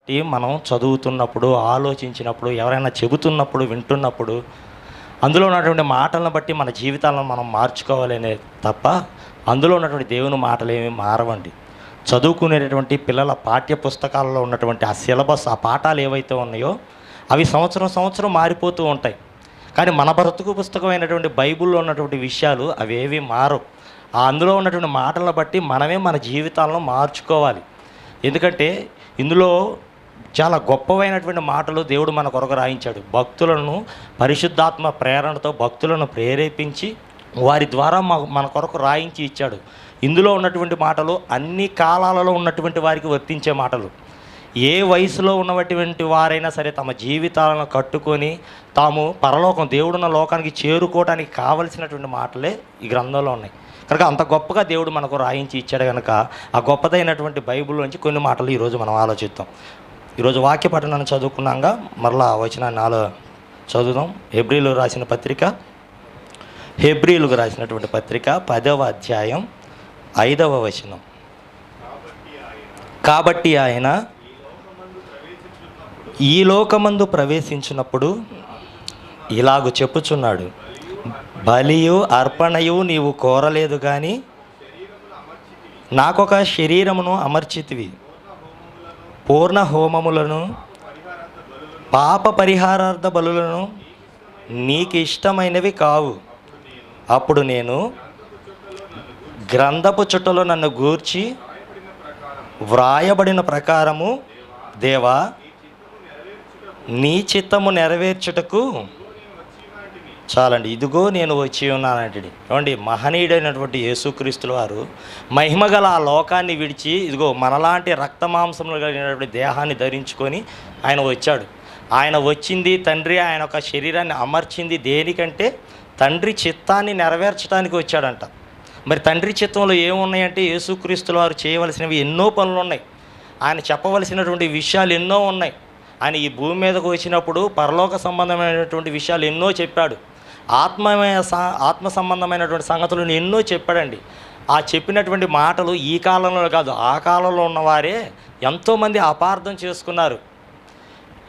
మనం చదువుతున్నప్పుడు, ఆలోచించినప్పుడు, ఎవరైనా చెబుతున్నప్పుడు, వింటున్నప్పుడు అందులో ఉన్నటువంటి మాటలను బట్టి మన జీవితాలను మనం మార్చుకోవాలనే తప్ప అందులో ఉన్నటువంటి దేవుని మాటలు ఏమీ మారవండి. చదువుకునేటటువంటి పిల్లల పాఠ్య పుస్తకాలలో ఉన్నటువంటి ఆ సిలబస్, ఆ పాఠాలు ఏవైతే ఉన్నాయో అవి సంవత్సరం సంవత్సరం మారిపోతూ ఉంటాయి. కానీ మన బ్రతుకు పుస్తకమైనటువంటి బైబిల్లో ఉన్నటువంటి విషయాలు అవేవి మారవు. అందులో ఉన్నటువంటి మాటలను బట్టి మనమే మన జీవితాలను మార్చుకోవాలి. ఎందుకంటే ఇందులో చాలా గొప్పవైనటువంటి మాటలు దేవుడు మన కొరకు రాయించాడు. భక్తులను పరిశుద్ధాత్మ ప్రేరణతో భక్తులను ప్రేరేపించి వారి ద్వారా మన కొరకు రాయించి ఇచ్చాడు. ఇందులో ఉన్నటువంటి మాటలు అన్ని కాలాలలో ఉన్నటువంటి వారికి వర్తించే మాటలు. ఏ వయసులో ఉన్నటువంటి వారైనా సరే తమ జీవితాలను కట్టుకొని తాము పరలోకం, దేవుడున్న లోకానికి చేరుకోవడానికి కావలసినటువంటి మాటలే ఈ గ్రంథంలో ఉన్నాయి. కనుక అంత గొప్పగా దేవుడు మనకు రాయించి ఇచ్చాడు. కనుక ఆ గొప్పదైనటువంటి బైబిల్ నుంచి కొన్ని మాటలు ఈరోజు మనం ఆలోచిద్దాం. ఈరోజు వాక్య పఠనాన్ని చదువుకున్నాక మరలా వచనాన్ని చదువుదాం. హెబ్రీలకు రాసినటువంటి పత్రిక 10వ అధ్యాయం 5వ వచనం. కాబట్టి ఆయన ఈ లోకమందు ప్రవేశించినప్పుడు ఇలాగు చెప్పుచున్నాడు, బలియు అర్పణయు నీవు కోరలేదు కానీ నాకొక శరీరమును అమర్చితివి, పూర్ణ హోమములను పాప పరిహారార్థ బలులను నీకు ఇష్టమైనవి కావు. అప్పుడు నేను గ్రంథపు చుట్టలో నన్ను గూర్చి వ్రాయబడిన ప్రకారము దేవా నీ చిత్తము నెరవేర్చుటకు చాలండి, ఇదిగో నేను వచ్చి ఉన్నానంటండి. ఏమండి, మహనీయుడైనటువంటి యేసుక్రీస్తుల వారు మహిమగల ఆ లోకాన్ని విడిచి ఇదిగో మనలాంటి రక్తమాంసములు కలిగినటువంటి దేహాన్ని ధరించుకొని ఆయన వచ్చాడు. ఆయన వచ్చింది తండ్రి ఆయన ఒక శరీరాన్ని అమర్చింది దేనికంటే తండ్రి చిత్తాన్ని నెరవేర్చడానికి వచ్చాడంట. మరి తండ్రి చిత్తంలో ఏమున్నాయంటే యేసుక్రీస్తుల వారు చేయవలసినవి ఎన్నో పనులు ఉన్నాయి. ఆయన చెప్పవలసినటువంటి విషయాలు ఎన్నో ఉన్నాయి. ఆయన ఈ భూమి మీదకు వచ్చినప్పుడు పరలోక సంబంధమైనటువంటి విషయాలు ఎన్నో చెప్పాడు. ఆత్మ సంబంధమైనటువంటి సంగతులను ఎన్నో చెప్పాడండి. ఆ చెప్పినటువంటి మాటలు ఈ కాలంలో కాదు, ఆ కాలంలో ఉన్నవారే ఎంతోమంది అపార్థం చేసుకున్నారు.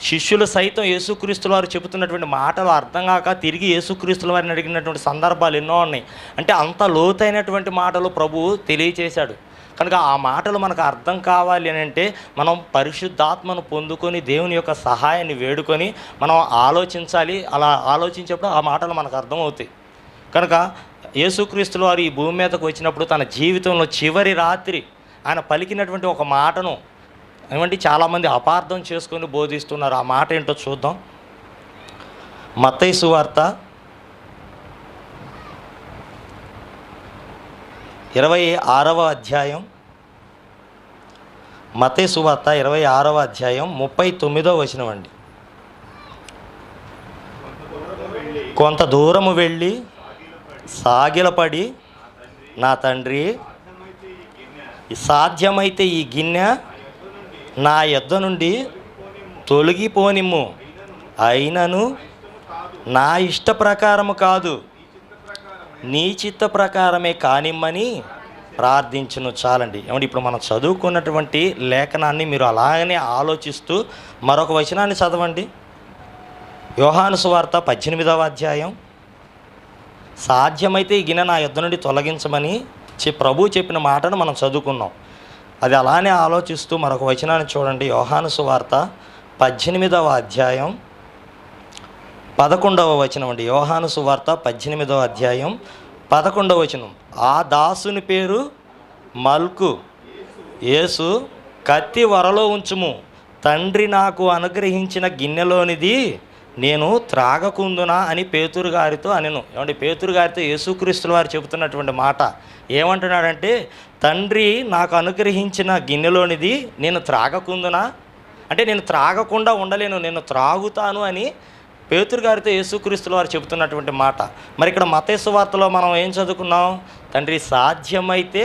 శిష్యులు సైతం యేసుక్రీస్తుల వారు చెబుతున్నటువంటి మాటలు అర్థం కాక తిరిగి యేసుక్రీస్తుల వారిని అడిగినటువంటి సందర్భాలు ఎన్నో ఉన్నాయి. అంటే అంత లోతైనటువంటి మాటలు ప్రభువు తెలియచేశాడు. కనుక ఆ మాటలు మనకు అర్థం కావాలి అని అంటే మనం పరిశుద్ధాత్మను పొందుకొని దేవుని యొక్క సహాయాన్ని వేడుకొని మనం ఆలోచించాలి. అలా ఆలోచించేప్పుడు ఆ మాటలు మనకు అర్థమవుతాయి. కనుక యేసుక్రీస్తుల వారు ఈ భూమి మీదకు వచ్చినప్పుడు తన జీవితంలో చివరి రాత్రి ఆయన పలికినటువంటి ఒక మాటను ఏమంటే చాలామంది అపార్థం చేసుకొని బోధిస్తున్నారు. ఆ మాట ఏంటో చూద్దాం. మత్తయి సువార్త 26వ అధ్యాయం, మత్తయి సువార్త 26వ అధ్యాయం 39వ వచనం అండి. కొంత దూరము వెళ్ళి సాగిలపడి, నా తండ్రి సాధ్యమైతే ఈ గిన్నె నా యొద్ద నుండి తొలగిపోనిమ్ము, అయినను నా ఇష్ట ప్రకారము కాదు నీ చిత్త ప్రకారమే కానిమ్మని ప్రార్థించును. చాలండి. ఏమంటే ఇప్పుడు మనం చదువుకున్నటువంటి లేఖనాన్ని మీరు అలాగనే ఆలోచిస్తూ మరొక వచనాన్ని చదవండి. యోహాను సువార్త 18వ అధ్యాయం, సాధ్యమైతే ఈ గిన్నె నా యొద్ద నుండి తొలగించమని ప్రభు చెప్పిన మాటను మనం చదువుకున్నాం. అది అలానే ఆలోచిస్తూ మరొక వచనాన్ని చూడండి. యోహాను సువార్త 18వ అధ్యాయం 11వ వచనం అండి. యోహాను సువార్త 18వ అధ్యాయం 11వ వచనం. ఆ దాసుని పేరు మల్కు. యేసు కత్తి వరలో ఉంచుము, తండ్రి నాకు అనుగ్రహించిన గిన్నెలోనిది నేను త్రాగకుందునా అని పేతురు గారితో అనెను. ఏమంటే పేతురు గారితో యేసుక్రీస్తుల వారు చెబుతున్నటువంటి మాట ఏమంటున్నాడంటే, తండ్రి నాకు అనుగ్రహించిన గిన్నెలోనిది నేను త్రాగకుందునా అంటే నేను త్రాగకుండా ఉండలేను, నేను త్రాగుతాను అని పేతురు గారితో యేసుక్రీస్తుల వారు చెబుతున్నటువంటి మాట. మరి ఇక్కడ మత్తయి సువార్తలో మనం ఏం చదువుకున్నాం? తండ్రి సాధ్యమైతే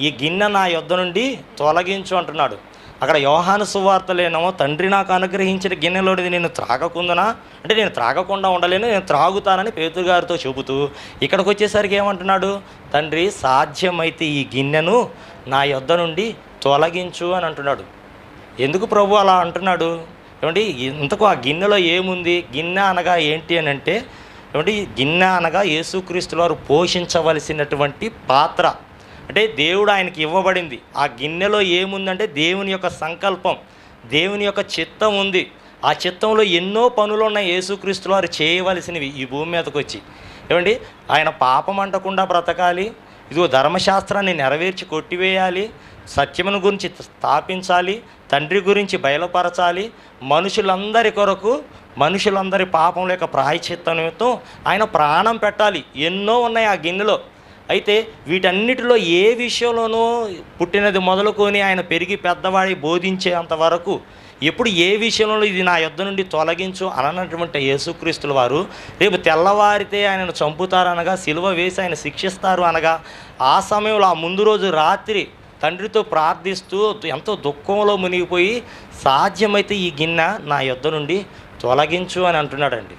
ఈ గిన్నె నా యొద్ద నుండి తొలగించు అంటున్నాడు. అక్కడ యోహాను సువార్తలేనేమో తండ్రి నాకు అనుగ్రహించిన గిన్నెలోనిది నేను త్రాగకుందునా అంటే నేను త్రాగకుండా ఉండలేను, నేను త్రాగుతానని పేతురు గారితో చెబుతూ ఇక్కడికి వచ్చేసరికి ఏమంటున్నాడు? తండ్రి సాధ్యమైతే ఈ గిన్నెను నా యొద్ద నుండి తొలగించు అని అంటున్నాడు. ఎందుకు ప్రభు అలా అంటున్నాడు? ఏమంటే ఇంతకు ఆ గిన్నెలో ఏముంది? గిన్నె అనగా ఏంటి అని అంటే, ఏమంటే గిన్నె అనగా యేసుక్రీస్తుల వారు పోషించవలసినటువంటి పాత్ర. అంటే దేవుడు ఆయనకి ఇవ్వబడింది. ఆ గిన్నెలో ఏముందంటే దేవుని యొక్క సంకల్పం, దేవుని యొక్క చిత్తం ఉంది. ఆ చిత్తంలో ఎన్నో పనులు ఉన్నాయి యేసుక్రీస్తుల వారు చేయవలసినవి ఈ భూమి మీదకి వచ్చి. ఏమండి, ఆయన పాపం అంటకుండా బ్రతకాలి, ఇదిగో ధర్మశాస్త్రాన్ని నెరవేర్చి కొట్టివేయాలి, సత్యమును గురించి స్థాపించాలి, తండ్రి గురించి బయలుపరచాలి, మనుషులందరి కొరకు, మనుషులందరి పాపం లేక ప్రాయశ్చిత్తం నిమిత్తం ఆయన ప్రాణం పెట్టాలి. ఎన్నో ఉన్నాయి ఆ గిన్నెలో. అయితే వీటన్నిటిలో ఏ విషయంలోనూ పుట్టినది మొదలుకొని ఆయన పెరిగి పెద్దవాడి బోధించేంత వరకు ఎప్పుడు ఏ విషయంలో ఇది నా యొద్ద నుండి తొలగించు అననటువంటి యేసుక్రీస్తుల వారు రేపు తెల్లవారితే ఆయనను చంపుతారనగా, సిలువ వేసి ఆయన శిక్షిస్తారు అనగా, ఆ సమయంలో ఆ ముందు రోజు రాత్రి తండ్రితో ప్రార్థిస్తూ ఎంతో దుఃఖంలో మునిగిపోయి సాధ్యమైతే ఈ గిన్నె నా యొద్ద నుండి తొలగించు అని అంటున్నాడండి.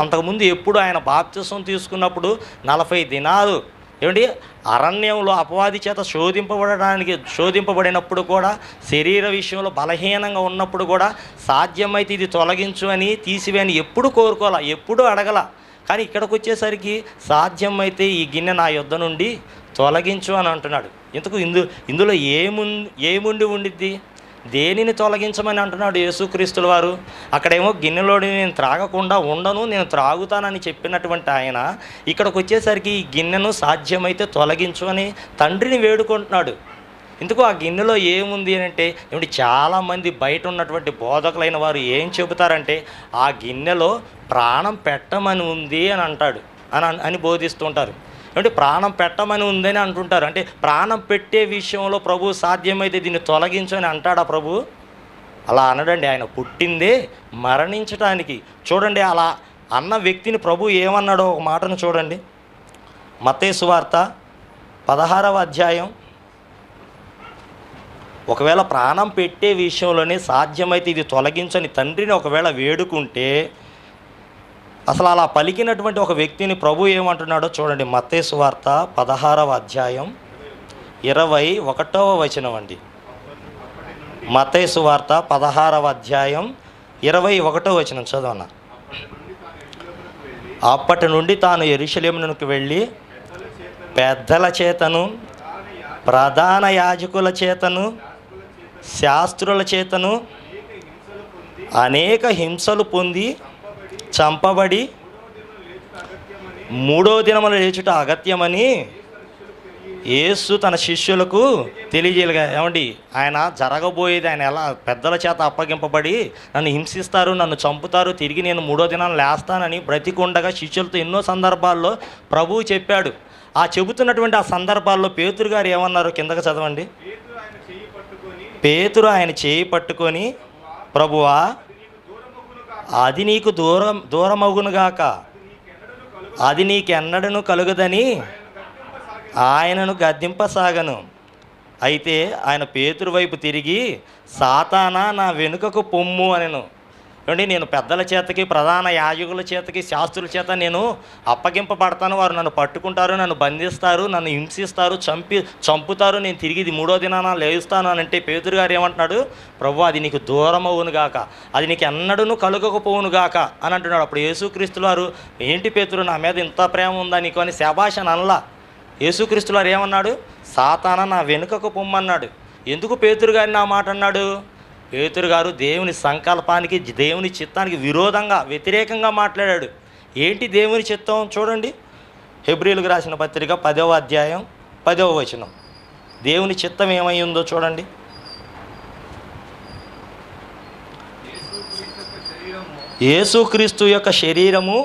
అంతకుముందు ఎప్పుడు ఆయన బాప్తిసం తీసుకున్నప్పుడు 40 దినాలు ఏమండి అరణ్యంలో అపవాది చేత శోధింపబడినప్పుడు కూడా, శరీర విషయంలో బలహీనంగా ఉన్నప్పుడు కూడా సాధ్యమైతే ఇది తొలగించు అని, తీసివేని ఎప్పుడు కోరుకోవాలా, ఎప్పుడు అడగల. కానీ ఇక్కడికి వచ్చేసరికి సాధ్యమైతే ఈ గిన్నె నా యొద్ద నుండి తొలగించు అని అంటున్నాడు. ఇంతకు ఇందులో ఏముండి ఉండిద్ది? దేనిని తొలగించమని అంటున్నాడు యేసుక్రీస్తుల వారు? అక్కడేమో గిన్నెలోని నేను త్రాగకుండా ఉండను, నేను త్రాగుతానని చెప్పినటువంటి ఆయన ఇక్కడికి వచ్చేసరికి ఈ గిన్నెను సాధ్యమైతే తొలగించు అని తండ్రిని వేడుకుంటున్నాడు. ఇందుకు ఆ గిన్నెలో ఏముంది అని అంటే, ఏమిటి చాలామంది బయట ఉన్నటువంటి బోధకులైన వారు ఏం చెబుతారంటే, ఆ గిన్నెలో ప్రాణం పెట్టమని ఉంది అని అంటాడు అని బోధిస్తుంటారు. అంటే ప్రాణం పెట్టమని ఉందని అంటుంటారు. అంటే ప్రాణం పెట్టే విషయంలో ప్రభు సాధ్యమైతే దీన్ని తొలగించు అని అంటాడా ప్రభు? అలా అనడండి. ఆయన పుట్టిందే మరణించటానికి. చూడండి, అలా అన్న వ్యక్తిని ప్రభు ఏమన్నాడో ఒక మాటను చూడండి. మత్తయి సువార్త 16వ అధ్యాయం. ఒకవేళ ప్రాణం పెట్టే విషయంలోనే సాధ్యమైతే ఇది తొలగించని తండ్రిని ఒకవేళ వేడుకుంటే, అసలు అలా పలికినటువంటి ఒక వ్యక్తిని ప్రభు ఏమంటున్నాడో చూడండి. మత్తయి సువార్త 16వ అధ్యాయం 21వ వచనం అండి. మత్తయి సువార్త 16వ అధ్యాయం 21వ వచనం చదవనా. అప్పటి నుండి తాను యెరూషలేమునకు వెళ్ళి పెద్దల చేతను, ప్రధాన యాజకుల చేతను, శాస్త్రుల చేతను అనేక హింసలు పొంది చంపబడి 3వ దినమున లేచుట అగత్యమని యేసు తన శిష్యులకు తెలియజేయగా. ఏమండి, ఆయన జరగబోయేది, ఆయన ఎలా పెద్దల చేత అప్పగింపబడి నన్ను హింసిస్తారు, నన్ను చంపుతారు, తిరిగి నేను 3వ దినాన్ని లేస్తానని బ్రతికుండగా శిష్యులతో ఎన్నో సందర్భాల్లో ప్రభువు చెప్పాడు. ఆ చెబుతున్నటువంటి ఆ సందర్భాల్లో పేతురు గారు ఏమన్నారు? కిందకి చదవండి. పేతురు ఆయన చేయి పట్టుకొని, ప్రభువా అది నీకు దూరమగునుగాక, అది నీకెన్నడను కలుగదని ఆయనను గద్దింపసాగను. అయితే ఆయన పేతురు వైపు తిరిగి, సాతానా నా వెనుకకు పొమ్ము అనెను. ఏమండి, నేను పెద్దల చేతకి, ప్రధాన యాజకుల చేతకి, శాస్త్రుల చేత నేను అప్పగింపబడతాను, వారు నన్ను పట్టుకుంటారు, నన్ను బంధిస్తారు, నన్ను హింసిస్తారు, చంపుతారు, నేను తిరిగి 3వ దినాన లేస్తాను అని అంటే పేతురు గారు ఏమంటున్నాడు? ప్రభు అది నీకు దూరమవునుగాక, అది నీకు ఎన్నడూ కలుగకపోవునుగాక అని అంటున్నాడు. అప్పుడు యేసుక్రీస్తుల వారు, ఏంటి పేతురు, నా మీద ఇంత ప్రేమ ఉందా నీకు అని శభాష్ అని అనలా. యేసుక్రీస్తుల వారు ఏమన్నాడు? సాతానా నా వెనుకకు పొమ్మన్నాడు. ఎందుకు పేతురు గారిని ఆ మాట అన్నాడు? పేతురు గారు దేవుని సంకల్పానికి, దేవుని చిత్తానికి విరోధంగా, వ్యతిరేకంగా మాట్లాడాడు. ఏంటి దేవుని చిత్తం? చూడండి, హెబ్రీయులకు రాసిన పత్రిక 10వ అధ్యాయం 10వ వచనం. దేవుని చిత్తం ఏమై ఉందో చూడండి. యేసుక్రీస్తు యొక్క శరీరము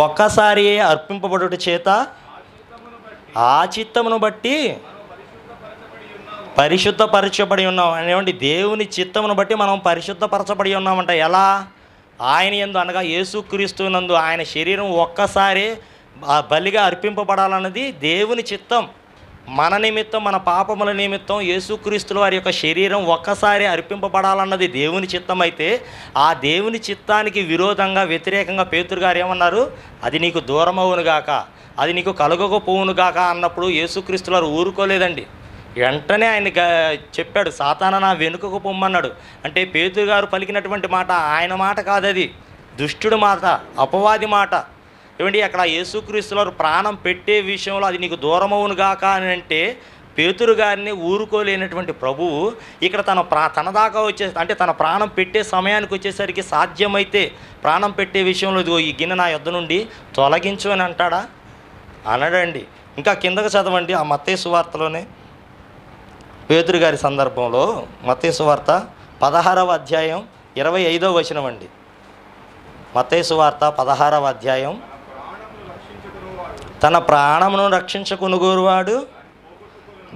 ఒక్కసారి అర్పింపబడుట చేత ఆ చిత్తమును బట్టి పరిశుద్ధపరచబడి ఉన్నాం. అనేవండి, దేవుని చిత్తమును బట్టి మనం పరిశుద్ధపరచబడి ఉన్నామంట. ఎలా? ఆయన యందు అనగా యేసుక్రీస్తు నందు ఆయన శరీరం ఒక్కసారి బలిగా అర్పింపబడాలన్నది దేవుని చిత్తం. మన నిమిత్తం, మన పాపముల నిమిత్తం యేసుక్రీస్తుల వారి యొక్క శరీరం ఒక్కసారి అర్పింపబడాలన్నది దేవుని చిత్తం. అయితే ఆ దేవుని చిత్తానికి విరోధంగా, వ్యతిరేకంగా పేతురు గారు ఏమన్నారు? అది నీకు దూరమవునుగాక, అది నీకు కలుగకపోవునుగాక అన్నప్పుడు యేసుక్రీస్తుల వారు ఊరుకోలేదండి. వెంటనే ఆయన చెప్పాడు, సాతానా నా వెనుకకు పొమ్మన్నాడు. అంటే పేతురు గారు పలికినటువంటి మాట ఆయన మాట కాదది, దుష్టుడి మాట, అపవాది మాట. ఏమండి అక్కడ యేసుక్రీస్తులో ప్రాణం పెట్టే విషయంలో అది నీకు దూరమవును గాక అని అంటే పేతురు గారిని ఊరుకోలేనటువంటి ప్రభువు ఇక్కడ తన దాకా అంటే తన ప్రాణం పెట్టే సమయానికి వచ్చేసరికి సాధ్యమైతే ప్రాణం పెట్టే విషయంలో ఇదిగో ఈ గిన్నె నా యొద్ద నుండి తొలగించు అని అంటాడా? అనడండి. ఇంకా కిందకు చదవండి ఆ మత్తయి సువార్తలోనే పేతురు గారి సందర్భంలో, మత్తయి సువార్త 16వ అధ్యాయం 25వ వచనం అండి. మత్తయి సువార్త 16వ అధ్యాయం, తన ప్రాణమును రక్షించుకొనుగోరువాడు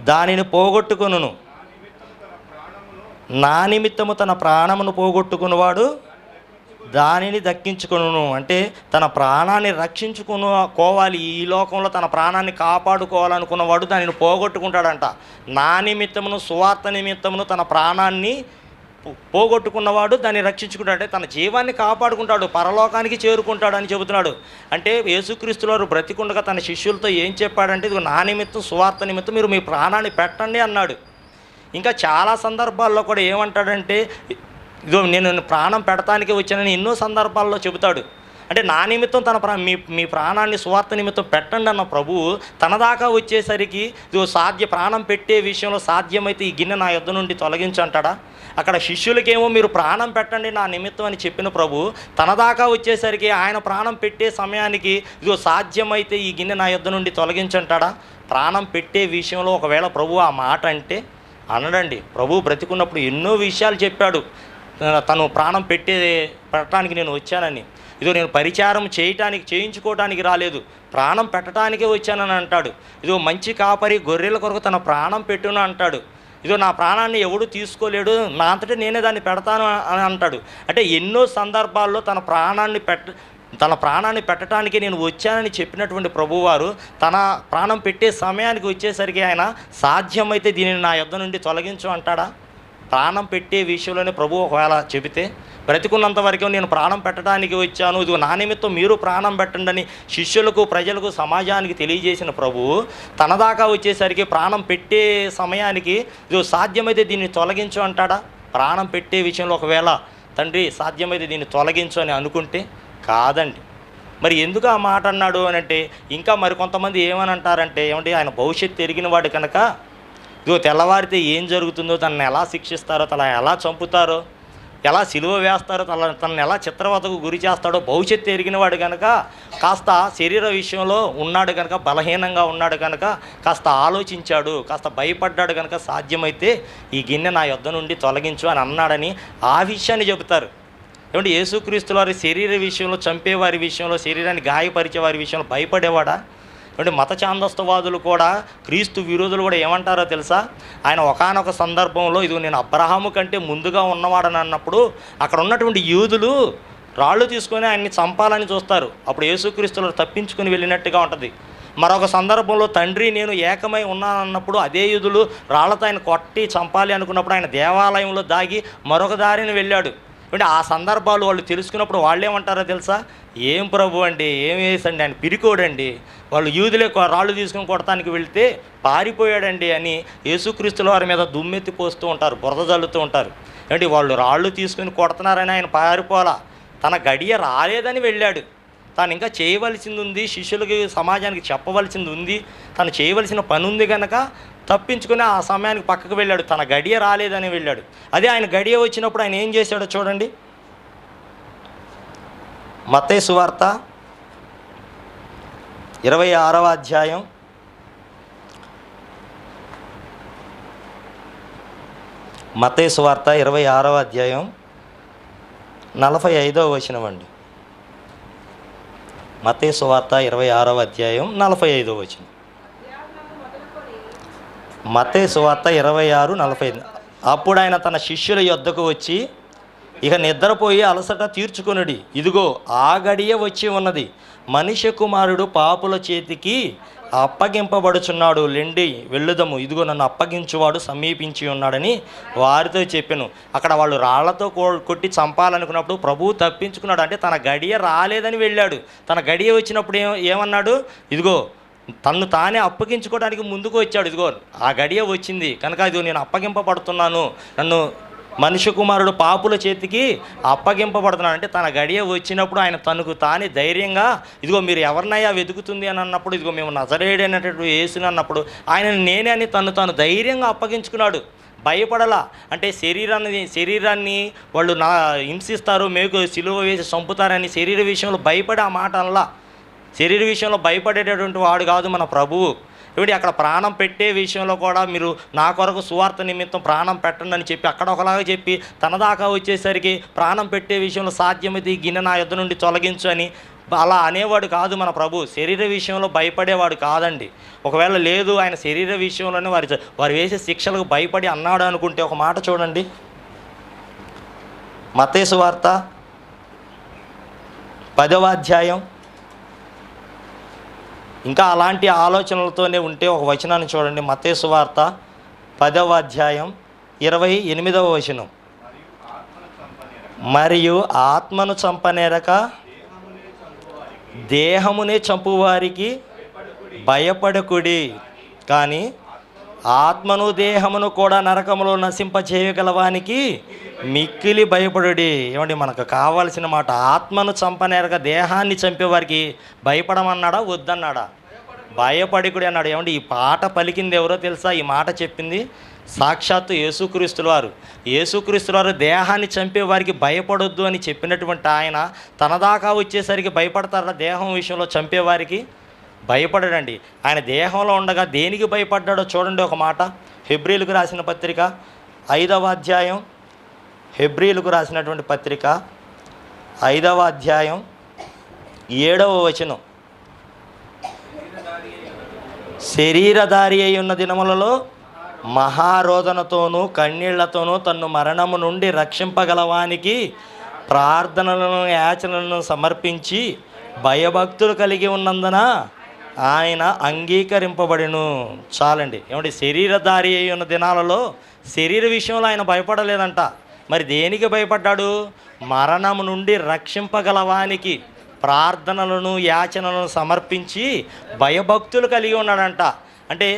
దానిని పోగొట్టుకొనును, నా నిమిత్తము తన ప్రాణమును పోగొట్టుకున్నవాడు దానిని దక్కించుకొనును. అంటే తన ప్రాణాన్ని రక్షించుకోవాలి, ఈ లోకంలో తన ప్రాణాన్ని కాపాడుకోవాలనుకున్నవాడు దానిని పోగొట్టుకుంటాడంట. నా నిమిత్తమును, సువార్త నిమిత్తమును తన ప్రాణాన్ని పోగొట్టుకున్నవాడు దాన్ని రక్షించుకుంటాడు. అంటే తన జీవాన్ని కాపాడుకుంటాడు, పరలోకానికి చేరుకుంటాడు అని చెబుతున్నాడు. అంటే యేసుక్రీస్తు వారు బ్రతికుండగా తన శిష్యులతో ఏం చెప్పాడంటే, ఇది నా నిమిత్తం, సువార్త నిమిత్తం మీరు మీ ప్రాణాన్ని పెట్టండి అన్నాడు. ఇంకా చాలా సందర్భాల్లో కూడా ఏమంటాడంటే, ఇదో నేను ప్రాణం పెడతానికి వచ్చానని ఎన్నో సందర్భాల్లో చెబుతాడు. అంటే నా నిమిత్తం మీ ప్రాణాన్ని సువార్త నిమిత్తం పెట్టండి అన్న ప్రభువు తన దాకా వచ్చేసరికి ఇదో ప్రాణం పెట్టే విషయంలో సాధ్యమైతే ఈ గిన్నె నా యొద్ద నుండి తొలగించు అంటాడా? అక్కడ శిష్యులకేమో మీరు ప్రాణం పెట్టండి నా నిమిత్తం అని చెప్పిన ప్రభు తన దాకా వచ్చేసరికి ఆయన ప్రాణం పెట్టే సమయానికి ఇదో సాధ్యమైతే ఈ గిన్నె నా యొద్ద నుండి తొలగించంటాడా? ప్రాణం పెట్టే విషయంలో ఒకవేళ ప్రభు ఆ మాట అంటే అనడండి. ప్రభు బ్రతికున్నప్పుడు ఎన్నో విషయాలు చెప్పాడు, తను ప్రాణం పెట్టడానికి నేను వచ్చానని. ఇదో నేను పరిచారం చేయించుకోవడానికి రాలేదు, ప్రాణం పెట్టడానికే వచ్చానని అంటాడు. ఇదో మంచి కాపరి గొర్రెల కొరకు తన ప్రాణం పెట్టును అంటాడు. ఇదో నా ప్రాణాన్ని ఎవడు తీసుకోలేడు, నా అంతటా నేనే దాన్ని పెడతాను అని అంటాడు. అంటే ఎన్నో సందర్భాల్లో తన ప్రాణాన్ని పెట్టడానికి నేను వచ్చానని చెప్పినటువంటి ప్రభువారు తన ప్రాణం పెట్టే సమయానికి వచ్చేసరికి ఆయన సాధ్యమైతే దీనిని నా యొద్ద నుండి తొలగించు అంటాడా? ప్రాణం పెట్టే విషయంలోనే ప్రభు ఒకవేళ చెబితే బ్రతికున్నంత వరకు నేను ప్రాణం పెట్టడానికి వచ్చాను, ఇది నా నిమిత్తం మీరు ప్రాణం పెట్టండి అని శిష్యులకు, ప్రజలకు, సమాజానికి తెలియజేసిన ప్రభువు తన దాకా వచ్చేసరికి ప్రాణం పెట్టే సమయానికి ఇది సాధ్యమైతే దీన్ని తొలగించు అంటాడా? ప్రాణం పెట్టే విషయంలో ఒకవేళ తండ్రి సాధ్యమైతే దీన్ని తొలగించు అని అనుకుంటే కాదండి. మరి ఎందుకు ఆ మాట అన్నాడు అని అంటే, ఇంకా మరికొంతమంది ఏమని అంటారంటే, ఏమంటే ఆయన భవిష్యత్తు ఎరిగిన వాడు కనుక ఇదిగో తెల్లవారితే ఏం జరుగుతుందో, తనని ఎలా శిక్షిస్తారో, తన ఎలా చంపుతారో, ఎలా సిలువ వేస్తారో, తనని ఎలా చిత్రవతకు గురి చేస్తాడో భవిష్యత్తు ఎరిగిన వాడు కనుక కాస్త శరీర విషయంలో ఉన్నాడు కనుక, బలహీనంగా ఉన్నాడు కనుక కాస్త ఆలోచించాడు, కాస్త భయపడ్డాడు కనుక సాధ్యమైతే ఈ గిన్నె నా యొద్ద నుండి తొలగించు అని అన్నాడని ఆ విషయాన్ని చెబుతారు. ఏమంటే యేసుక్రీస్తుల వారి శరీర విషయంలో, చంపేవారి విషయంలో, శరీరాన్ని గాయపరిచే వారి విషయంలో భయపడేవాడా? అంటే మత ఛాందస్తవాదులు కూడా, క్రీస్తు విరోధులు కూడా ఏమంటారో తెలుసా? ఆయన ఒకానొక సందర్భంలో ఇది నేను అబ్రహాము కంటే ముందుగా ఉన్నవాడని అన్నప్పుడు అక్కడ ఉన్నటువంటి యూదులు రాళ్ళు తీసుకొని ఆయన్ని చంపాలని చూస్తారు. అప్పుడు యేసుక్రీస్తులు తప్పించుకొని వెళ్ళినట్టుగా ఉంటుంది. మరొక సందర్భంలో తండ్రి నేను ఏకమై ఉన్నానన్నప్పుడు అదే యూదులు రాళ్లతో ఆయన కొట్టి చంపాలి అనుకున్నప్పుడు ఆయన దేవాలయంలో దాగి మరొక దారిని వెళ్ళాడు. అంటే ఆ సందర్భాలు వాళ్ళు తెలుసుకున్నప్పుడు వాళ్ళు ఏమంటారో తెలుసా? ఏం ప్రభు అండి, ఏం వేసండి, ఆయన పిరికోడండి, వాళ్ళు యూదులే రాళ్ళు తీసుకుని కొడటానికి వెళ్తే పారిపోయాడండి అని యేసుక్రీస్తుల వారి మీద దుమ్మెత్తి పోస్తూ ఉంటారు, బురద జల్లుతూ ఉంటారు. అంటే వాళ్ళు రాళ్ళు తీసుకుని కొడుతున్నారని ఆయన పారిపోలా, తన గడియ రాలేదని వెళ్ళాడు. తాను ఇంకా చేయవలసింది ఉంది, శిష్యులకి, సమాజానికి చెప్పవలసింది ఉంది, తను చేయవలసిన పని ఉంది కనుక తప్పించుకుని ఆ సమయానికి పక్కకు వెళ్ళాడు. తన గడియ రాలేదని వెళ్ళాడు. అదే ఆయన గడియ వచ్చినప్పుడు ఆయన ఏం చేశాడో చూడండి. మత్తయి సువార్త 26వ అధ్యాయం 26వ అధ్యాయం 45వ వచనం అండి. మత్తయి సువార్త 26వ అధ్యాయం 45వ వచనం. మత్తయి సువార్త 26:45. అప్పుడు ఆయన తన శిష్యుల యొద్దకు వచ్చి, ఇక నిద్రపోయి అలసట తీర్చుకొనుడి, ఇదిగో ఆ గడియ వచ్చి ఉన్నది, మనిషి కుమారుడు పాపుల చేతికి అప్పగింపబడుచున్నాడు, లెండి వెళ్ళుదము, ఇదిగో నన్ను అప్పగించువాడు సమీపించి ఉన్నాడని వారితో చెప్పాను. అక్కడ వాళ్ళు రాళ్లతో కొట్టి చంపాలనుకున్నప్పుడు ప్రభువు తప్పించుకున్నాడు. అంటే తన గడియ రాలేదని వెళ్ళాడు. తన గడియ వచ్చినప్పుడు ఏమన్నాడు? ఇదిగో తన్ను తానే అప్పగించుకోవడానికి ముందుకు వచ్చాడు. ఇదిగో ఆ గడియ వచ్చింది కనుక ఇదిగో నేను అప్పగింపబడుతున్నాను, నన్ను మనుష్య కుమారుడు పాపుల చేతికి అప్పగింపబడుతున్నాడు అంటే తన గడియ వచ్చినప్పుడు ఆయన తనకు తానే ధైర్యంగా ఇదిగో మీరు ఎవరినయ్యా వెతుకుతుంది అని అన్నప్పుడు ఇదిగో మేము నజరేయుడైనటువంటి యేసుని అన్నప్పుడు ఆయన నేనే అని తాను ధైర్యంగా అప్పగించుకున్నాడు. భయపడలా. అంటే శరీరాన్ని వాళ్ళు హింసిస్తారు, మేకు సిలువ వేసి చంపుతారని శరీర విషయంలో భయపడి ఆ మాట అనలా. శరీర విషయంలో భయపడేటటువంటి వాడు కాదు మన ప్రభువు. ఏమిటి అక్కడ ప్రాణం పెట్టే విషయంలో కూడా మీరు నా కొరకు సువార్త నిమిత్తం ప్రాణం పెట్టండి అని చెప్పి అక్కడ ఒకలాగా చెప్పి తన దాకా వచ్చేసరికి ప్రాణం పెట్టే విషయంలో సాధ్యమైతే ఈ గిన్నె నా యుద్ధ నుండి తొలగించు అని అలా అనేవాడు కాదు మన ప్రభు. శరీర విషయంలో భయపడేవాడు కాదండి. ఒకవేళ లేదు ఆయన శరీర విషయంలోనే వారు వేసే శిక్షలకు భయపడి అన్నాడు అనుకుంటే ఒక మాట చూడండి, మత్తయి సువార్త 10వ అధ్యాయం. ఇంకా అలాంటి ఆలోచనలతోనే ఉంటే ఒక వచనాన్ని చూడండి, మత్తయి సువార్త 10వ అధ్యాయం 28వ వచనం. మరియు ఆత్మను చంపనేరక దేహమునే చంపువారికి భయపడకుడి, కానీ ఆత్మను దేహమును కూడా నరకములో నశింపచేయగలవానికి మిక్కిలి భయపడుడి. ఏమండి మనకు కావాల్సిన మాట, ఆత్మను చంపనేరక దేహాన్ని చంపేవారికి భయపడమన్నాడా వద్దన్నాడా? భయపడికుడి అన్నాడు. ఏమండి ఈ పాట పలికింది ఎవరో తెలుసా? ఈ మాట చెప్పింది సాక్షాత్తు యేసుక్రీస్తుల వారు. యేసుక్రీస్తుల వారు దేహాన్ని చంపేవారికి భయపడొద్దు అని చెప్పినటువంటి ఆయన తన దాకా వచ్చేసరికి భయపడతారా? దేహం విషయంలో చంపేవారికి భయపడడండి. ఆయన దేహంలో ఉండగా దేనికి భయపడ్డాడో చూడండి ఒక మాట. హెబ్రీలకు రాసిన పత్రిక 5వ అధ్యాయం, హెబ్రీలకు రాసినటువంటి పత్రిక 5వ అధ్యాయం 7వ వచనం. శరీరధారి అయి ఉన్న దినములలో మహారోదనతోనూ కన్నీళ్లతోనూ తన్ను మరణము నుండి రక్షింపగలవానికి ప్రార్థనలను యాచనలను సమర్పించి భయభక్తులు కలిగి ఉన్నందున ఆయన అంగీకరింపబడిను. చాలండి. ఏమంటే శరీరధారి అయి ఉన్న దినాలలో శరీర విషయంలో ఆయన భయపడలేదంట. మరి దేనికి భయపడ్డాడు? మరణము నుండి రక్షింపగలవానికి ప్రార్థనలను యాచనలను సమర్పించి భయభక్తులు కలిగి ఉన్నాడంట. అంటే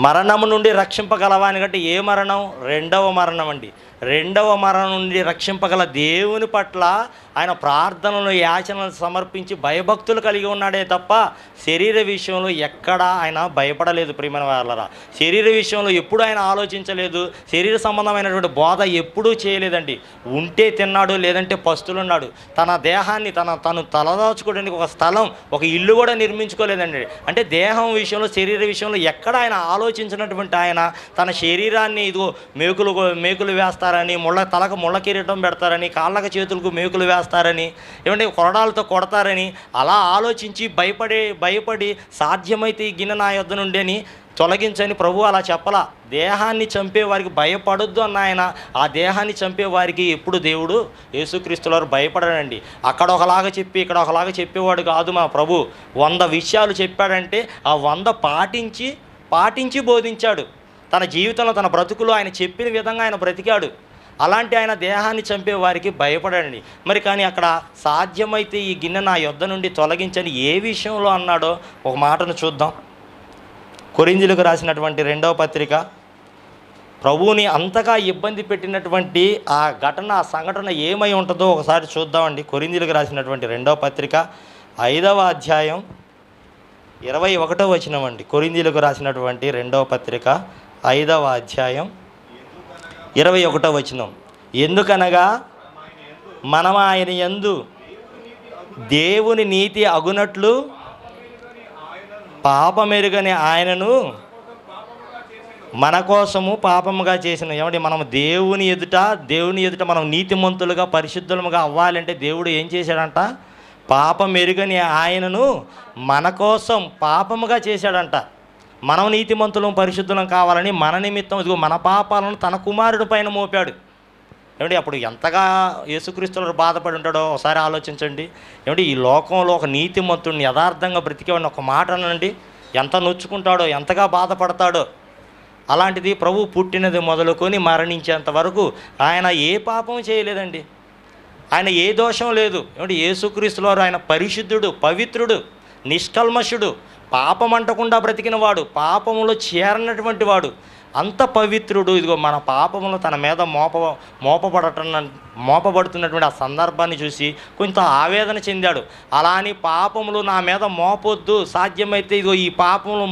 మరణము నుండి రక్షింపగలవానికంటే ఏ మరణం? రెండవ మరణం అండి. రెండవ మరణం నుండి రక్షింపగల దేవుని పట్ల ఆయన ప్రార్థనలు యాచనలు సమర్పించి భయభక్తులు కలిగి ఉన్నాడే తప్ప శరీర విషయంలో ఎక్కడా ఆయన భయపడలేదు. ప్రియమైన వాళ్ళరా, శరీర విషయంలో ఎప్పుడు ఆయన ఆలోచించలేదు. శరీర సంబంధమైనటువంటి బోధ ఎప్పుడూ చేయలేదండి. ఉంటే తిన్నాడు, లేదంటే పస్తులున్నాడు. తన దేహాన్ని తను తలదాచుకోవడానికి ఒక స్థలం, ఒక ఇల్లు కూడా నిర్మించుకోలేదండి. అంటే దేహం విషయంలో శరీర విషయంలో ఎక్కడ ఆయన ఆలోచించినటువంటి ఆయన తన శరీరాన్ని ఇదిగో మేకులు వేస్తారని, తలకు ముళ్ళ కిరీటం పెడతారని, కాళ్ళకు చేతులకు మేకులు వేస్తారని, ఏమంటే కొరడాలతో కొడతారని అలా ఆలోచించి భయపడి సాధ్యమైతే ఈ గిన్నె నా యొద్ద నుండి అని తొలగించని ప్రభు అలా చెప్పలా. దేహాన్ని చంపే వారికి భయపడొద్దు అన్న ఆయన ఆ దేహాన్ని చంపే వారికి ఎప్పుడు దేవుడు యేసుక్రీస్తుల వారు భయపడరండి. అక్కడ ఒకలాగా చెప్పి ఇక్కడ ఒకలాగా చెప్పేవాడు కాదు మా ప్రభు. 100 విషయాలు చెప్పాడంటే ఆ 100 పాటించి బోధించాడు. తన జీవితంలో తన బ్రతుకులో ఆయన చెప్పిన విధంగా ఆయన బ్రతికాడు. అలాంటి ఆయన దేహాన్ని చంపే వారికి భయపడండి. మరి కానీ అక్కడ సాధ్యమైతే ఈ గిన్నె నా యొద్ద నుండి తొలగించని ఏ విషయంలో అన్నాడో ఒక మాటను చూద్దాం. కొరింథీయులకు రాసినటువంటి 2వ పత్రిక. ప్రభువుని అంతగా ఇబ్బంది పెట్టినటువంటి ఆ సంఘటన ఏమై ఉంటుందో ఒకసారి చూద్దామండి. కొరింథీయులకు రాసినటువంటి 2వ పత్రిక 5వ అధ్యాయం 21వ వచనం అండి. కొరింథీయులకు రాసినటువంటి 2వ పత్రిక 5వ అధ్యాయం 21వ వచనం. ఎందుకనగా మనం ఆయన యందు దేవుని నీతి అగునట్లు పాపమెరుగని ఆయనను మన కోసము పాపముగా చేసిన. ఏమంటే మనం దేవుని ఎదుట మనం నీతిమంతులుగా పరిశుద్ధులుగా అవ్వాలంటే దేవుడు ఏం చేశాడంట? పాపం ఎరుగని ఆయనను మన కోసం పాపముగా చేశాడంట. మనం నీతిమంతులం పరిశుద్ధులం కావాలని మన నిమిత్తం ఇదిగో మన పాపాలను తన కుమారుడి పైన మోపాడు. ఏమంటే అప్పుడు ఎంతగా యేసుక్రీస్తులు బాధపడి ఉంటాడో ఒకసారి ఆలోచించండి. ఏమంటే ఈ లోకంలో ఒక నీతిమంతుడిని యథార్థంగా బ్రతికేవాడిని ఒక మాట అనండి ఎంత నొచ్చుకుంటాడో, ఎంతగా బాధపడతాడో. అలాంటిది ప్రభు పుట్టినది మొదలుకొని మరణించేంత వరకు ఆయన ఏ పాపం చేయలేదండి. ఆయన ఏ దోషం లేదు. ఏమంటే యేసుక్రీస్తుల వారు ఆయన పరిశుద్ధుడు, పవిత్రుడు, నిష్కల్మషుడు, పాపం అంటకుండా బ్రతికిన వాడు, పాపములో చేరనటువంటి వాడు, అంత పవిత్రుడు. ఇదిగో మన పాపములు తన మీద మోపబడుతున్నటువంటి ఆ సందర్భాన్ని చూసి కొంత ఆవేదన చెందాడు. అలా అని పాపములు నా మీద మోపొద్దు, సాధ్యమైతే ఇదిగో ఈ పాపములు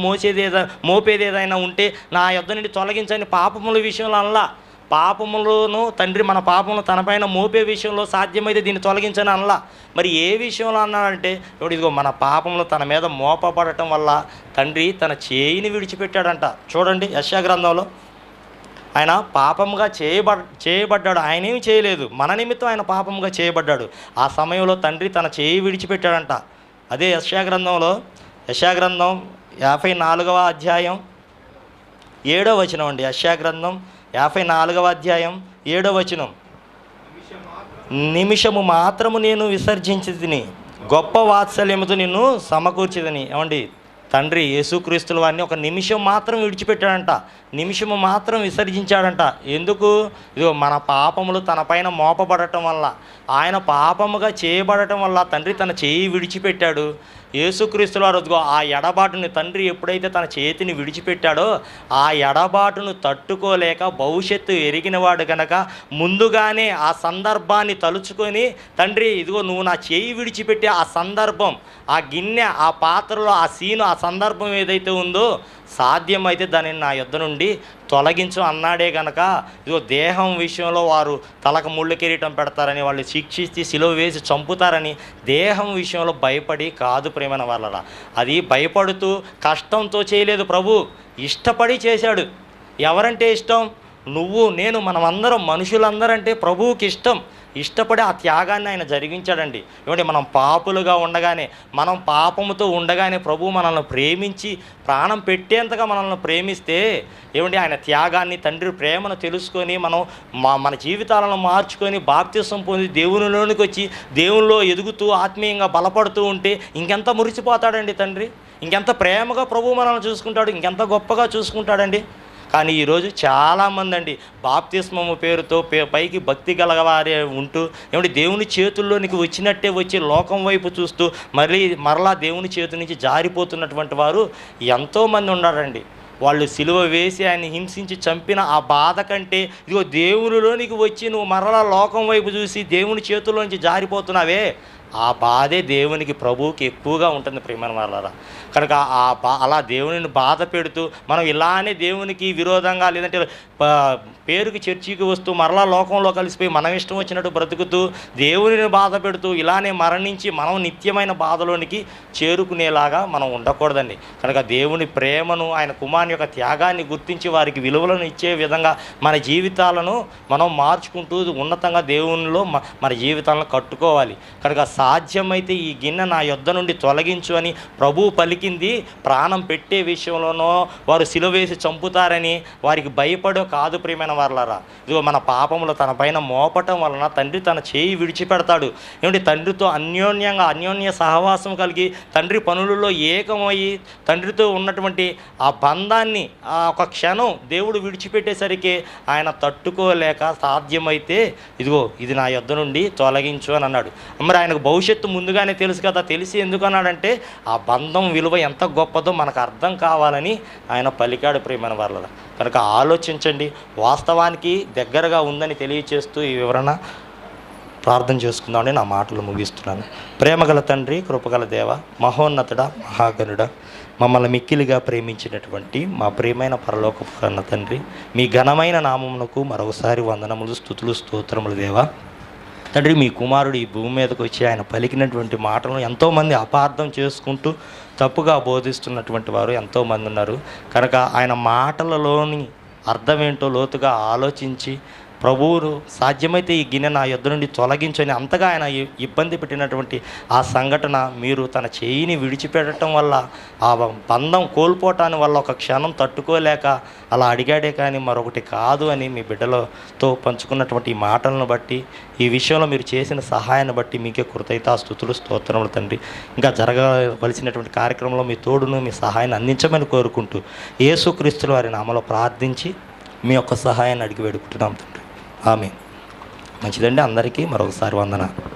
మోపేది ఏదైనా ఉంటే నా యొద్ద నుండి తొలగించని పాపముల విషయంలో అనలా. పాపములను తండ్రి మన పాపములు తనపైన మోపే విషయంలో సాధ్యమైతే దీన్ని తొలగించని అనలా. మరి ఏ విషయంలో అన్నాడంటే, ఇప్పుడు ఇదిగో మన పాపములు తన మీద మోపబడటం వల్ల తండ్రి తన చేయిని విడిచిపెట్టాడంట. చూడండి యెషయా గ్రంథంలో ఆయన పాపముగా చేయబడ్డాడు. ఆయన ఏమి చేయలేదు, మన నిమిత్తం ఆయన పాపముగా చేయబడ్డాడు. ఆ సమయంలో తండ్రి తన చేయి విడిచిపెట్టాడంట. అదే యెషయా గ్రంథం 54వ అధ్యాయం 7వ వచనం అండి. యెషయా గ్రంథం 54వ అధ్యాయం 7వ వచనం. నిమిషము మాత్రము నేను విసర్జించితిని, గొప్ప వాత్సల్యముతో నిన్ను సమకూర్చిదని. ఏమండి, తండ్రి యేసుక్రీస్తుల వారిని ఒక నిమిషం మాత్రం విడిచిపెట్టాడంట, నిమిషము మాత్రం విసర్జించాడంట. ఎందుకు? ఇదిగో మన పాపములు తన పైన మోపబడటం వల్ల, ఆయన పాపముగా చేయబడటం వల్ల తండ్రి తన చేయి విడిచిపెట్టాడు. యేసుక్రీస్తుల వారు ఆ ఎడబాటుని తండ్రి ఎప్పుడైతే తన చేతిని విడిచిపెట్టాడో ఆ ఎడబాటును తట్టుకోలేక భవిష్యత్తు ఎరిగినవాడు కనుక ముందుగానే ఆ సందర్భాన్ని తలుచుకొని, తండ్రి ఇదిగో నువ్వు నా చేయి విడిచిపెట్టి ఆ సందర్భం, ఆ గిన్నె, ఆ పాత్రలో ఆ సీను, ఆ సందర్భం ఏదైతే ఉందో సాధ్యమైతే దానిని నా యొద్ద నుండి తొలగించు అన్నాడే కనుక ఇదిగో దేహం విషయంలో వారు తలకు ముళ్ళు కిరీటం పెడతారని, వాళ్ళు శిక్షించి సిలువ వేసి చంపుతారని దేహం విషయంలో భయపడి కాదు ప్రేమైన వాళ్ళ. అది భయపడుతూ కష్టంతో చేయలేదు, ప్రభు ఇష్టపడి చేశాడు. ఎవరంటే ఇష్టం? నువ్వు నేను, మనమందరం, మనుషులందరంటే ప్రభువుకి ఇష్టపడి ఆ త్యాగాన్ని ఆయన జరిగించాడండి. ఏమంటే మనం పాపులుగా ఉండగానే, మనం పాపముతో ఉండగానే ప్రభు మనల్ని ప్రేమించి ప్రాణం పెట్టేంతగా మనల్ని ప్రేమిస్తే, ఏమంటే ఆయన త్యాగాన్ని, తండ్రి ప్రేమను తెలుసుకొని మనం మన జీవితాలను మార్చుకొని బాప్తిసం పొంది దేవునిలోనికి వచ్చి దేవునిలో ఎదుగుతూ ఆత్మీయంగా బలపడుతూ ఉంటే ఇంకెంత మురిసిపోతాడండి తండ్రి, ఇంకెంత ప్రేమగా ప్రభు మనల్ని చూసుకుంటాడు, ఇంకెంత గొప్పగా చూసుకుంటాడండి. కానీ ఈరోజు చాలామంది అండి బాప్తిస్మము పేరుతో పైకి భక్తి గలవారే ఉంటూ ఏమంటే దేవుని చేతుల్లోనికి వచ్చినట్టే వచ్చి లోకం వైపు చూస్తూ మరలా దేవుని చేతి నుంచి జారిపోతున్నటువంటి వారు ఎంతోమంది ఉన్నారండి. వాళ్ళు సిలువ వేసి ఆయన హింసించి చంపిన ఆ బాధ కంటే ఇదిగో దేవునిలోనికి వచ్చి నువ్వు మరలా లోకం వైపు చూసి దేవుని చేతుల్లోంచి జారిపోతున్నావే, ఆ బాధే దేవునికి, ప్రభువుకి ఎక్కువగా ఉంటుంది ప్రియమైన వాళ్ళారా. కనుక అలా దేవునిని బాధ పెడుతూ మనం ఇలానే దేవునికి విరోధంగా, లేదంటే పేరుకి చర్చికి వస్తూ మరలా లోకంలో కలిసిపోయి మనం ఇష్టం వచ్చినట్టు బ్రతుకుతూ దేవునిని బాధ పెడుతూ ఇలానే మరణించి మనం నిత్యమైన బాధలోనికి చేరుకునేలాగా మనం ఉండకూడదండి. కనుక దేవుని ప్రేమను, ఆయన కుమారుని యొక్క త్యాగాన్ని గుర్తించి వారికి విలువలను ఇచ్చే విధంగా మన జీవితాలను మనం మార్చుకుంటూ ఉన్నతంగా దేవునిలో మన జీవితాలను కట్టుకోవాలి. కనుక సాధ్యమైతే ఈ గిన్నె నా యొద్ద నుండి తొలగించు అని ప్రభువు పలికింది ప్రాణం పెట్టే విషయంలోనో, వారు సిలువ వేసి చంపుతారని వారికి భయపడో కాదు ప్రియమైన వారలారా. ఇదిగో మన పాపములు తన పైన మోపటం వలన తండ్రి తన చేయి విడిచిపెడతాడు. ఏమిటి? తండ్రితో అన్యోన్య సహవాసం కలిగి తండ్రి పనులలో ఏకమయ్యి తండ్రితో ఉన్నటువంటి ఆ బంధాన్ని ఒక క్షణం దేవుడు విడిచిపెట్టేసరికి ఆయన తట్టుకోలేక సాధ్యమైతే ఇదిగో ఇది నా యొద్ద నుండి తొలగించు అని అన్నాడు. మరి ఆయనకు భవిష్యత్తు ముందుగానే తెలుసు కదా. తెలిసి ఎందుకు అన్నాడంటే ఆ బంధం విలువ ఎంత గొప్పదో మనకు అర్థం కావాలని ఆయన పలికాడు ప్రియమైన వాళ్ళ. కనుక ఆలోచించండి, వాస్తవానికి దగ్గరగా ఉందని తెలియచేస్తూ ఈ వివరణ ప్రార్థన చేసుకుందామని నా మాటలు ముగిస్తున్నాను. ప్రేమగల తండ్రి, కృపగల దేవ, మహోన్నతుడ, మహాగణుడ, మమ్మల్ని మిక్కిలిగా ప్రేమించినటువంటి మా ప్రియమైన పరలోకపు కన్న తండ్రి, మీ ఘనమైన నామమునకు మరొకసారి వందనములు, స్తుతులు, స్తోత్రములు దేవా. తండ్రి, మీ కుమారుడు ఈ భూమి మీదకి వచ్చి ఆయన పలికినటువంటి మాటలను ఎంతోమంది అపార్థం చేసుకుంటూ తప్పుగా బోధిస్తున్నటువంటి వారు ఎంతోమంది ఉన్నారు. కనుక ఆయన మాటలలోని అర్థమేంటో లోతుగా ఆలోచించి ప్రభువును సాధ్యమైతే ఈ గిన్నె నా యొద్ద నుండి తొలగించని అంతగా ఆయన ఇబ్బంది పెట్టినటువంటి ఆ సంఘటన మీరు తన చేయిని విడిచిపెట్టడం వల్ల, ఆ బంధం కోల్పోవటాని వల్ల ఒక క్షణం తట్టుకోలేక అలా అడిగాడే కానీ మరొకటి కాదు అని మీ బిడ్డలతో పంచుకున్నటువంటి ఈ మాటలను బట్టి, ఈ విషయంలో మీరు చేసిన సహాయాన్ని బట్టి మీకే కృతజ్ఞతాస్తుతులు, స్తోత్రములు తండ్రి. ఇంకా జరగవలసినటువంటి కార్యక్రమంలో మీ తోడును, మీ సహాయాన్ని అందించమని కోరుకుంటూ యేసుక్రీస్తుల వారి నామములో ప్రార్థించి మీ యొక్క సహాయాన్ని అడిగి వేడుకుంటున్నాం తండ్రి. ఆమేన్. మంచిదండి, అందరికీ మరొకసారి వందనాలు.